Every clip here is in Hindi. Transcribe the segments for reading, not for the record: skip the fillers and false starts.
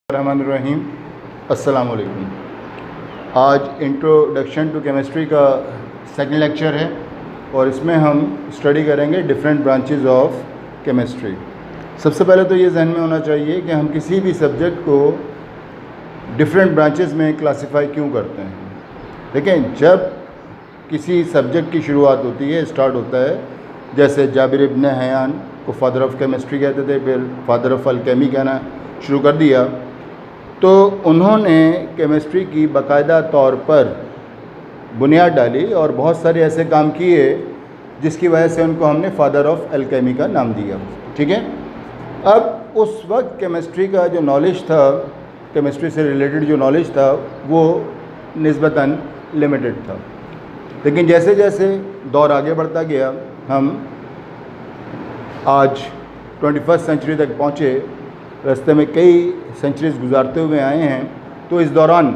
रहमानुर्रहीम। अस्सलाम वालेकुम। आज इंट्रोडक्शन टू केमिस्ट्री का सेकंड लेक्चर है और इसमें हम स्टडी करेंगे डिफरेंट ब्रांचेस ऑफ केमिस्ट्री। सबसे पहले तो ये जहन में होना चाहिए कि हम किसी भी सब्जेक्ट को डिफरेंट ब्रांचेस में क्लासिफाई क्यों करते हैं। देखें, जब किसी सब्जेक्ट की शुरुआत होती है, स्टार्ट होता है, जैसे जाबिर इब्न हयान को फादर ऑफ केमिस्ट्री कहते थे, फिर फादर ऑफ अलकेमी कहना शुरू कर दिया, तो उन्होंने केमिस्ट्री की बाकायदा तौर पर बुनियाद डाली और बहुत सारे ऐसे काम किए जिसकी वजह से उनको हमने फादर ऑफ अलकेमी का नाम दिया। ठीक है। अब उस वक्त केमिस्ट्री का जो नॉलेज था, केमिस्ट्री से रिलेटेड जो नॉलेज था, वो निस्बतन लिमिटेड था। लेकिन जैसे जैसे दौर आगे बढ़ता गया, हम आज 21st सेंचुरी तक पहुँचे, रास्ते में कई सेंचुरीज गुजारते हुए आए हैं, तो इस दौरान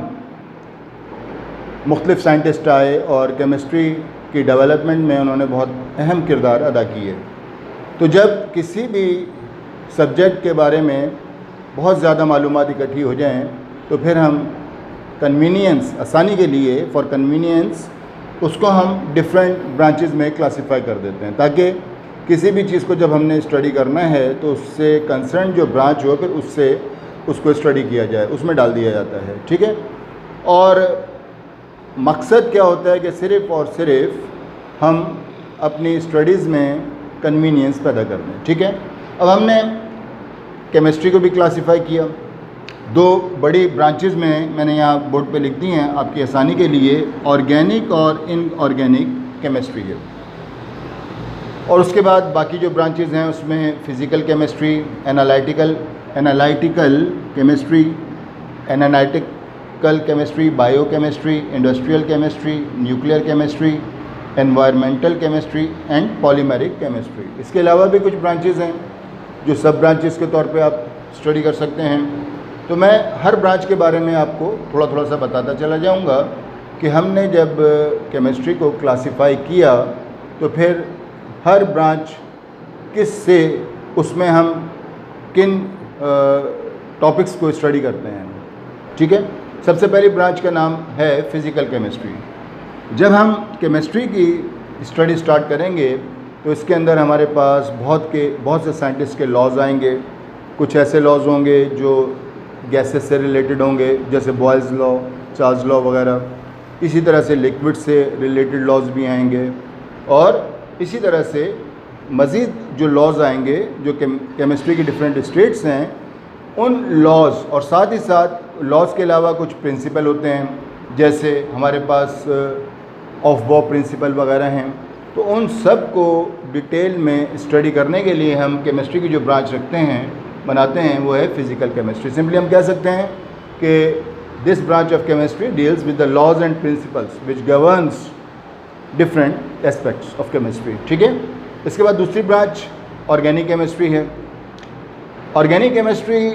मुख्तलिफ साइंटिस्ट आए और केमिस्ट्री की डेवलपमेंट में उन्होंने बहुत अहम किरदार अदा किए। तो जब किसी भी सब्जेक्ट के बारे में बहुत ज़्यादा मालूमात इकट्ठी हो जाएं, तो फिर हम कन्वीनियंस, आसानी के लिए, फॉर कन्वीनियंस, उसको हम डिफरेंट ब्रांचेस में क्लासिफाई कर देते हैं, ताकि किसी भी चीज़ को जब हमने स्टडी करना है तो उससे कंसर्न जो ब्रांच हो, फिर उससे उसको स्टडी किया जाए, उसमें डाल दिया जाता है। ठीक है। और मकसद क्या होता है कि सिर्फ़ और सिर्फ हम अपनी स्टडीज़ में कन्वीनियंस पैदा कर दें। ठीक है। अब हमने केमिस्ट्री को भी क्लासिफाई किया दो बड़ी ब्रांचेस में, मैंने यहाँ बोर्ड पे लिख दी हैं आपकी आसानी के लिए, ऑर्गेनिक और इनऑर्गेनिक केमिस्ट्री है। और उसके बाद बाकी जो ब्रांचेस हैं उसमें physical chemistry, analytical chemistry, analytical chemistry, bio chemistry, industrial chemistry, nuclear chemistry, environmental chemistry and polymeric chemistry. इसके अलावा भी कुछ ब्रांचेस हैं जो सब ब्रांचेस के तौर पे आप स्टडी कर सकते हैं। तो मैं हर ब्रांच के बारे में आपको थोड़ा थोड़ा सा बताता चला जाऊँगा कि हमने जब केमिस्ट्री को क्लासीफाई किया तो फिर हर ब्रांच किस से, उसमें हम किन टॉपिक्स को स्टडी करते हैं। ठीक है। सबसे पहली ब्रांच का नाम है फ़िज़िकल केमिस्ट्री। जब हम केमिस्ट्री की स्टडी स्टार्ट करेंगे तो इसके अंदर हमारे पास बहुत से साइंटिस्ट के लॉज आएंगे। कुछ ऐसे लॉज होंगे जो गैसेस से रिलेटेड होंगे, जैसे बॉयल्स लॉ, चार्ल्स लॉ वगैरह। इसी तरह से लिक्विड से रिलेटेड लॉज भी आएंगे और इसी तरह से मज़ीद जो लॉज आएंगे जो केमिस्ट्री की डिफरेंट स्टेट्स हैं, उन लॉज, और साथ ही साथ लॉज के अलावा कुछ प्रिंसिपल होते हैं, जैसे हमारे पास ऑफ बॉ प्रिंसिपल वगैरह हैं। तो उन सब को डिटेल में स्टडी करने के लिए हम केमिस्ट्री की जो ब्रांच बनाते हैं वो है फ़िज़िकल केमिस्ट्री। सिंपली हम कह सकते हैं कि this branch of chemistry deals with the laws and principles which governs different aspects of chemistry. ठीक है। इसके बाद दूसरी ब्रांच ऑर्गेनिक केमिस्ट्री है। ऑर्गेनिक केमिस्ट्री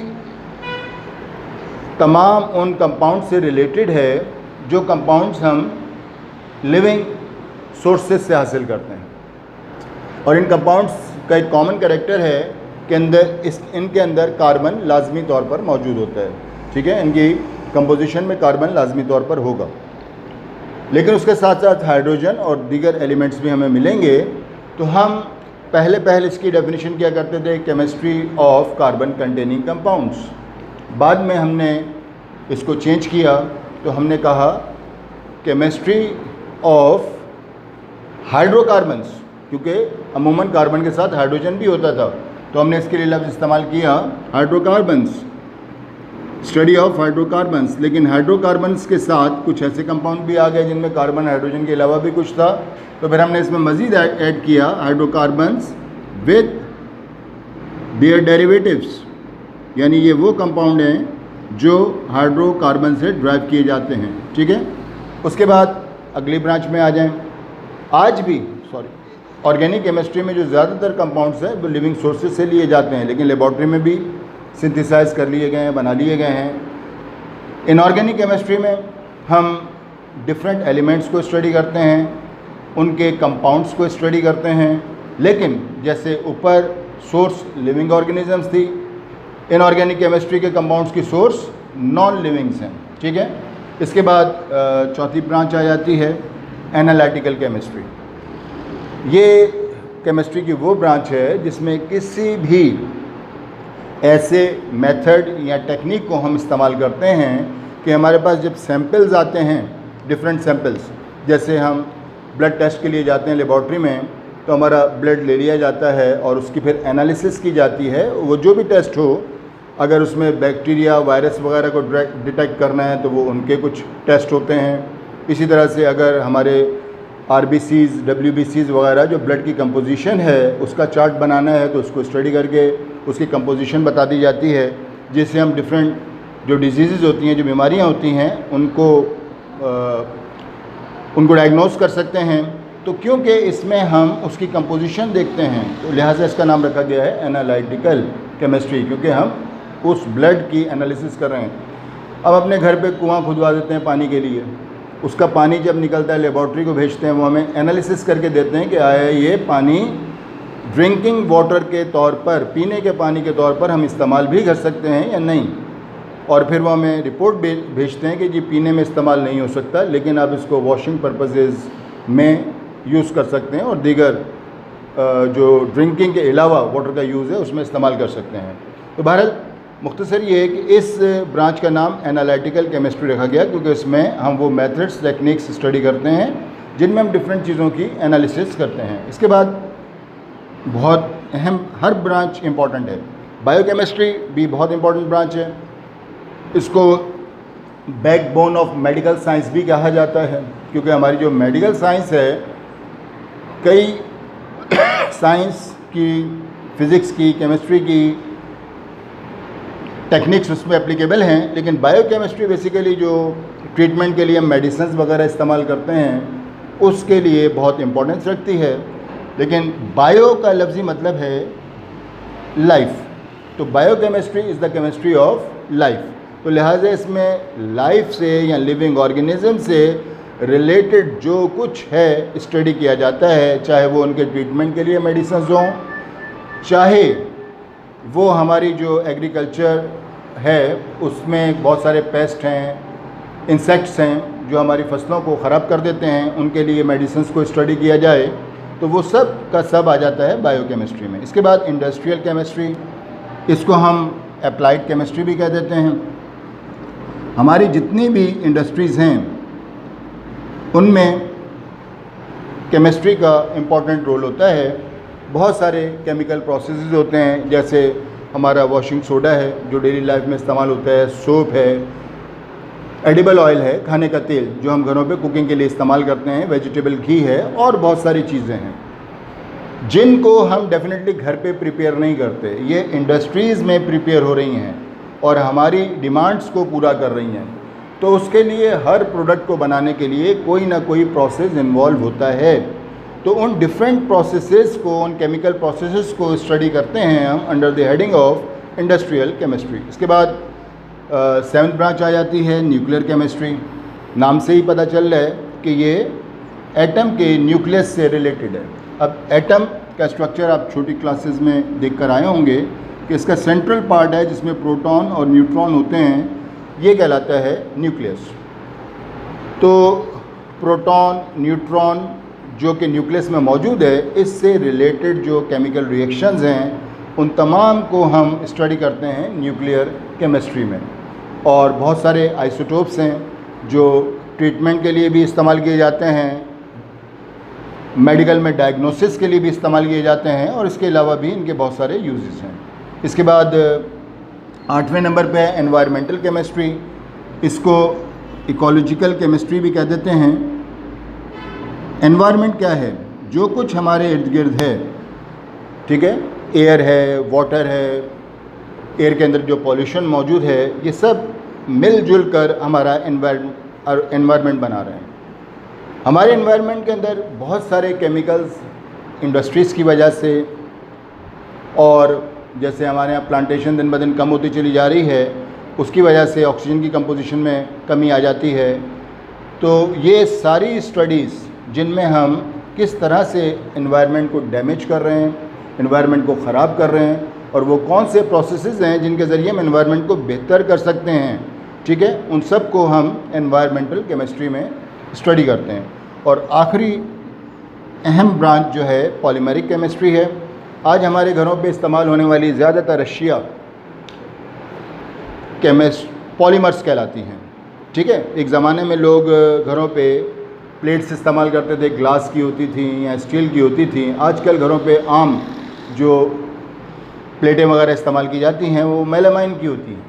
तमाम उन कंपाउंड से रिलेटेड है जो कंपाउंड्स हम लिविंग सोर्सेज से हासिल करते हैं, और इन कंपाउंड्स का एक कॉमन कैरेक्टर है कि इनके अंदर कार्बन लाजमी तौर पर मौजूद होता है। ठीक है। इनकी कंपोजिशन में कार्बन लाजमी तौर पर होगा, लेकिन उसके साथ साथ हाइड्रोजन और दीगर एलिमेंट्स भी हमें मिलेंगे। तो हम पहले इसकी डेफिनेशन क्या करते थे, chemistry of carbon containing compounds. बाद में हमने इसको चेंज किया तो हमने कहा केमिस्ट्री ऑफ हाइड्रोकार्बन्स, क्योंकि अमूमन कार्बन के साथ हाइड्रोजन भी होता था, तो हमने इसके लिए लफ्ज़ इस्तेमाल किया हाइड्रोकार्बन्स, स्टडी ऑफ हाइड्रोकार्बन्स। लेकिन हाइड्रोकार्बन्स के साथ कुछ ऐसे कंपाउंड भी आ गए जिनमें कार्बन हाइड्रोजन के अलावा भी कुछ था, तो फिर हमने इसमें मज़ीद ऐड किया हाइड्रोकार्बन्स विद देयर डेरिवेटिव्स, यानी ये वो कंपाउंड हैं जो हाइड्रोकार्बन से ड्राइव किए जाते हैं। ठीक है। उसके बाद अगली ब्रांच में आ जाएं। आज भी ऑर्गेनिक केमिस्ट्री में जो ज़्यादातर कंपाउंड्स हैं वो लिविंग सोर्सेज से लिए जाते हैं, लेकिन लेबॉर्ट्री में भी सिंथेसाइज कर लिए गए हैं, बना लिए गए हैं। इनऑर्गेनिक केमिस्ट्री में हम डिफरेंट एलिमेंट्स को स्टडी करते हैं, उनके कंपाउंड्स को स्टडी करते हैं, लेकिन जैसे ऊपर सोर्स लिविंग ऑर्गेनिजम्स थी, इनऑर्गेनिक केमिस्ट्री के कंपाउंड्स की सोर्स नॉन लिविंग्स हैं, ठीक है। इसके बाद चौथी ब्रांच आ जाती है एनालिटिकल केमिस्ट्री। ये केमिस्ट्री की वो ब्रांच है जिसमें किसी भी ऐसे मेथड या टेक्निक को हम इस्तेमाल करते हैं कि हमारे पास जब सैंपल्स आते हैं, डिफरेंट सैंपल्स, जैसे हम ब्लड टेस्ट के लिए जाते हैं लेबॉर्ट्री में, तो हमारा ब्लड ले लिया जाता है और उसकी फिर एनालिसिस की जाती है। वो जो भी टेस्ट हो, अगर उसमें बैक्टीरिया, वायरस वगैरह को डिटेक्ट करना है तो वो उनके कुछ टेस्ट होते हैं। इसी तरह से अगर हमारे RBCs, WBCs वगैरह जो ब्लड की कंपोजिशन है उसका चार्ट बनाना है तो उसको स्टडी करके उसकी कंपोजिशन बता दी जाती है, जिससे हम डिफरेंट जो डिजीज़ होती हैं, जो बीमारियां होती हैं, उनको डायग्नोस कर सकते हैं। तो क्योंकि इसमें हम उसकी कंपोजिशन देखते हैं तो लिहाजा इसका नाम रखा गया है एनालिटिकल केमिस्ट्री, क्योंकि हम उस ब्लड की एनालिसिस कर रहे हैं। अब अपने घर पे कुआं खुदवा देते हैं पानी के लिए, उसका पानी जब निकलता है लेबॉर्ट्री को भेजते हैं, वो हमें एनालिसिस करके देते हैं कि आया ये पानी ड्रिंकिंग वाटर के तौर पर, पीने के पानी के तौर पर हम इस्तेमाल भी कर सकते हैं या नहीं। और फिर वो हमें रिपोर्ट भेजते हैं कि जी पीने में इस्तेमाल नहीं हो सकता, लेकिन आप इसको वॉशिंग पर्पसेस में यूज़ कर सकते हैं और दीगर जो ड्रिंकिंग के अलावा वाटर का यूज़ है उसमें इस्तेमाल कर सकते हैं। तो बहरहाल मुख्तसर ये है कि इस ब्रांच का नाम एनालिटिकल केमिस्ट्री रखा गया क्योंकि इसमें हम वो मेथड्स, टेक्निक्स स्टडी करते हैं जिनमें हम डिफरेंट चीज़ों की एनालिसिस करते हैं। इसके बाद बहुत अहम, हर ब्रांच इंपॉर्टेंट है। बायोकेमिस्ट्री भी बहुत इंपॉर्टेंट ब्रांच है। इसको बैकबोन ऑफ मेडिकल साइंस भी कहा जाता है क्योंकि हमारी जो मेडिकल साइंस है, कई साइंस की, फिज़िक्स की, केमिस्ट्री की टेक्निक्स उसमें एप्लीकेबल हैं, लेकिन बायोकेमिस्ट्री बेसिकली जो ट्रीटमेंट के लिए हम मेडिसिन्स वगैरह इस्तेमाल करते हैं उसके लिए बहुत इम्पोर्टेंस रखती है। लेकिन बायो का लफ्ज़ी मतलब है लाइफ, तो biochemistry is the chemistry of life. तो लिहाजा इसमें लाइफ से या लिविंग ऑर्गेनिज्म से रिलेटेड जो कुछ है स्टडी किया जाता है, चाहे वो उनके ट्रीटमेंट के लिए मेडिसिन हों, चाहे वो हमारी जो एग्रीकल्चर है उसमें बहुत सारे पेस्ट हैं, इंसेक्ट्स हैं जो हमारी फसलों को ख़राब कर देते हैं, उनके लिए मेडिसिन को स्टडी किया जाए, तो वो सब का सब आ जाता है बायोकेमिस्ट्री में। इसके बाद इंडस्ट्रियल केमिस्ट्री, इसको हम अप्लाइड केमिस्ट्री भी कह देते हैं। हमारी जितनी भी इंडस्ट्रीज़ हैं उनमें केमिस्ट्री का इम्पॉर्टेंट रोल होता है। बहुत सारे केमिकल प्रोसेसेस होते हैं, जैसे हमारा वॉशिंग सोडा है जो डेली लाइफ में इस्तेमाल होता है, सोप है, एडिबल ऑयल है, खाने का तेल जो हम घरों पे कुकिंग के लिए इस्तेमाल करते हैं, वेजिटेबल घी है, और बहुत सारी चीज़ें हैं जिनको हम डेफिनेटली घर पे प्रिपेयर नहीं करते। ये इंडस्ट्रीज़ में प्रिपेयर हो रही हैं और हमारी डिमांड्स को पूरा कर रही हैं। तो उसके लिए हर प्रोडक्ट को बनाने के लिए कोई ना कोई प्रोसेस इन्वॉल्व होता है। तो उन डिफरेंट प्रोसेसेस को, उन केमिकल प्रोसेसेस को स्टडी करते हैं हम under the heading of industrial chemistry. इसके बाद 7th ब्रांच आ जाती है न्यूक्लियर केमिस्ट्री। नाम से ही पता चल रहा है कि ये एटम के न्यूक्लियस से रिलेटेड है। अब एटम का स्ट्रक्चर आप छोटी क्लासेस में देख कर आए होंगे कि इसका सेंट्रल पार्ट है जिसमें प्रोटॉन और न्यूट्रॉन होते हैं, ये कहलाता है न्यूक्लियस। तो प्रोटॉन, न्यूट्रॉन जो कि न्यूक्लियस में मौजूद है, इससे रिलेटेड जो केमिकल रिएक्शंस हैं उन तमाम को हम स्टडी करते हैं न्यूक्लियर केमिस्ट्री में। और बहुत सारे आइसोटोप्स हैं जो ट्रीटमेंट के लिए भी इस्तेमाल किए जाते हैं, मेडिकल में डायग्नोसिस के लिए भी इस्तेमाल किए जाते हैं, और इसके अलावा भी इनके बहुत सारे यूजेस हैं। इसके बाद 8वें नंबर पे है एनवायरमेंटल केमिस्ट्री। इसको इकोलॉजिकल केमिस्ट्री भी कह देते हैं। एनवायरनमेंट क्या है? जो कुछ हमारे इर्द गिर्द है, ठीक है, एयर है, वाटर है, एयर के अंदर जो पॉल्यूशन मौजूद है, ये सब मिलजुल कर हमारा एनवायरनमेंट बना रहे हैं। हमारे एनवायरनमेंट के अंदर बहुत सारे केमिकल्स इंडस्ट्रीज़ की वजह से, और जैसे हमारे यहाँ प्लांटेशन दिन ब दिन कम होती चली जा रही है, उसकी वजह से ऑक्सीजन की कंपोजिशन में कमी आ जाती है। तो ये सारी स्टडीज़ जिनमें हम किस तरह से एनवायरनमेंट को डैमेज कर रहे हैं, एनवायरनमेंट को ख़राब कर रहे हैं, और वो कौन से प्रोसेसेस हैं जिनके ज़रिए हम एनवायरनमेंट को बेहतर कर सकते हैं, ठीक है, उन सब को हम एनवायरमेंटल केमिस्ट्री में स्टडी करते हैं। और आखिरी अहम ब्रांच जो है पॉलीमेरिक केमिस्ट्री है। आज हमारे घरों पे इस्तेमाल होने वाली ज़्यादातर अशिया पॉलीमर्स कहलाती हैं, ठीक है। एक ज़माने में लोग घरों पे प्लेट्स इस्तेमाल करते थे, ग्लास की होती थी या स्टील की होती थी। आजकल घरों पे आम जो प्लेटें वगैरह इस्तेमाल की जाती हैं वो मेलामाइन की होती हैं,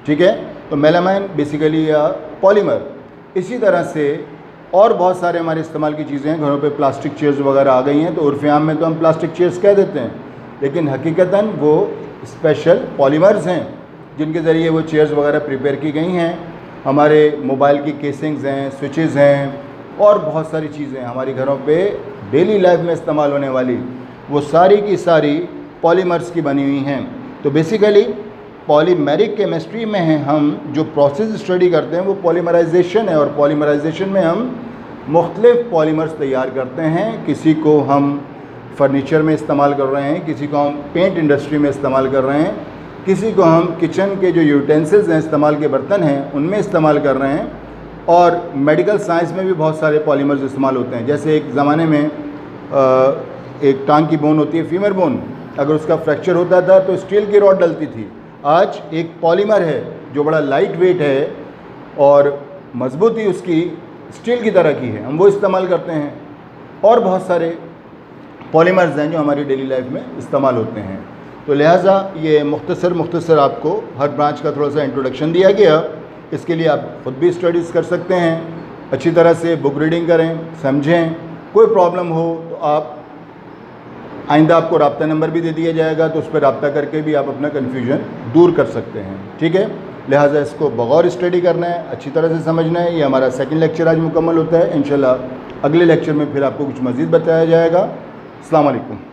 ठीक है। तो मेलामाइन बेसिकली या पॉलीमर। इसी तरह से और बहुत सारे हमारे इस्तेमाल की चीज़ें हैं। घरों पे प्लास्टिक चेयर्स वगैरह आ गई हैं, तो उर्फ़ आम में तो हम प्लास्टिक चेयर्स कह देते हैं, लेकिन हकीकतन वो स्पेशल पॉलीमर्स हैं जिनके ज़रिए वो चेयर्स वगैरह प्रिपेयर की गई हैं। हमारे मोबाइल की केसिंग्स हैं, स्विचेस हैं और बहुत सारी चीज़ें हमारी घरों पे डेली लाइफ में इस्तेमाल होने वाली वो सारी की सारी पॉलीमर्स की बनी हुई हैं। तो बेसिकली पॉलीमेरिक केमिस्ट्री में है हम जो प्रोसेस स्टडी करते हैं वो पॉलीमराइजेशन है, और पॉलीमराइजेशन में हम मुख्तलिफ पॉलीमर्स तैयार करते हैं। किसी को हम फर्नीचर में इस्तेमाल कर रहे हैं, किसी को हम पेंट इंडस्ट्री में इस्तेमाल कर रहे हैं, किसी को हम किचन के जो यूटेंसिल्स हैं, इस्तेमाल के बर्तन हैं, उनमें इस्तेमाल कर रहे हैं। और मेडिकल साइंस में भी बहुत सारे पॉलीमर्स इस्तेमाल होते हैं। जैसे एक ज़माने में एक टांग की बोन होती है, फीमर बोन, अगर उसका फ्रैक्चर होता था तो स्टील की रॉड डलती थी। आज एक पॉलीमर है जो बड़ा लाइट वेट है और मजबूती उसकी स्टील की तरह की है, हम वो इस्तेमाल करते हैं। और बहुत सारे पॉलीमर्स हैं जो हमारी डेली लाइफ में इस्तेमाल होते हैं। तो लिहाजा ये मुख्तसर आपको हर ब्रांच का थोड़ा सा इंट्रोडक्शन दिया गया। इसके लिए आप ख़ुद भी स्टडीज़ कर सकते हैं, अच्छी तरह से बुक रीडिंग करें, समझें। कोई प्रॉब्लम हो तो आप आइंदा आपको राब्ता नंबर भी दे दिया जाएगा, तो उस पर राब्ता करके भी आप अपना कन्फ्यूजन दूर कर सकते हैं, ठीक है। लिहाजा इसको बगौर स्टडी करना है, अच्छी तरह से समझना है। ये हमारा सेकंड लेक्चर आज मुकम्मल होता है। इंशाल्लाह अगले लेक्चर में फिर आपको कुछ मज़ीद बताया जाएगा। अस्सलाम वालेकुम।